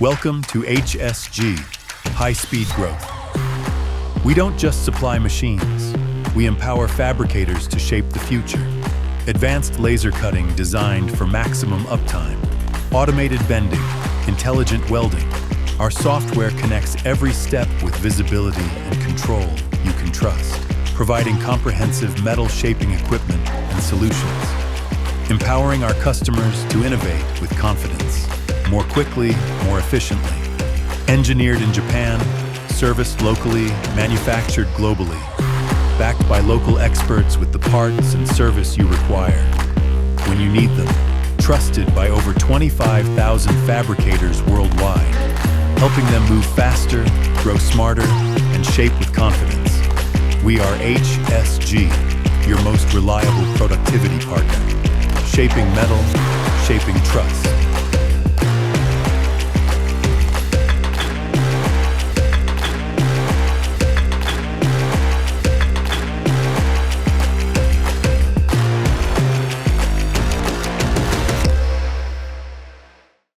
Welcome to HSG, High-Speed Growth. We don't just supply machines, we empower fabricators to shape the future. Advanced laser cutting designed for maximum uptime, automated bending, intelligent welding. Our software connects every step with visibility and control you can trust, providing comprehensive metal shaping equipment and solutions. Empowering our customers to innovate with confidence, more quickly, more efficiently. Engineered in Japan, serviced locally, manufactured globally. Backed by local experts with the parts and service you require when you need them. Trusted by over 25,000 fabricators worldwide, helping them move faster, grow smarter, and shape with confidence. We are HSG, your most reliable productivity partner. Shaping metal, shaping trust.